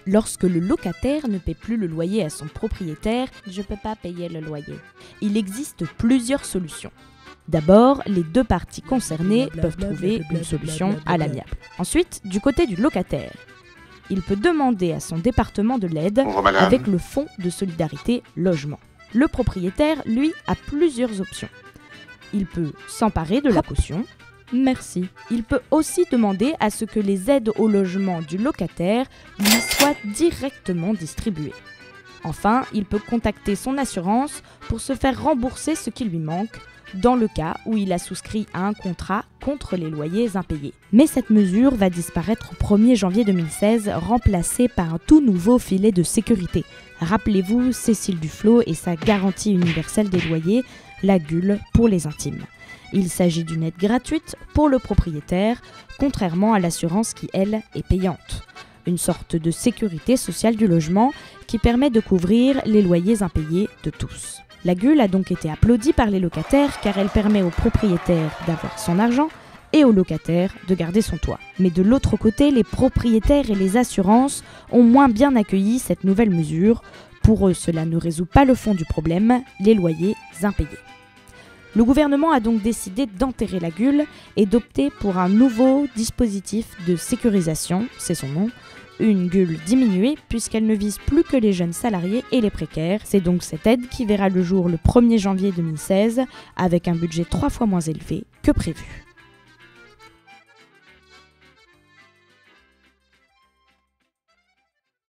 Lorsque le locataire ne paie plus le loyer à son propriétaire, je peux pas payer le loyer. Il existe plusieurs solutions. D'abord, les deux parties concernées peuvent trouver une solution à l'amiable. Ensuite, du côté du locataire, il peut demander à son département de l'aide avec le fonds de solidarité logement. Le propriétaire, lui, a plusieurs options. Il peut s'emparer de la caution. Merci. Il peut aussi demander à ce que les aides au logement du locataire lui soient directement distribuées. Enfin, il peut contacter son assurance pour se faire rembourser ce qui lui manque, dans le cas où il a souscrit à un contrat contre les loyers impayés. Mais cette mesure va disparaître au 1er janvier 2016, remplacée par un tout nouveau filet de sécurité. Rappelez-vous Cécile Duflot et sa garantie universelle des loyers, la GUL pour les intimes. Il s'agit d'une aide gratuite pour le propriétaire, contrairement à l'assurance qui, elle, est payante. Une sorte de sécurité sociale du logement qui permet de couvrir les loyers impayés de tous. La GUL a donc été applaudie par les locataires car elle permet au propriétaire d'avoir son argent et au locataire de garder son toit. Mais de l'autre côté, les propriétaires et les assurances ont moins bien accueilli cette nouvelle mesure. Pour eux, cela ne résout pas le fond du problème, les loyers impayés. Le gouvernement a donc décidé d'enterrer la GUL et d'opter pour un nouveau dispositif de sécurisation, c'est son nom, une GUL diminuée puisqu'elle ne vise plus que les jeunes salariés et les précaires. C'est donc cette aide qui verra le jour le 1er janvier 2016 avec un budget 3 fois moins élevé que prévu.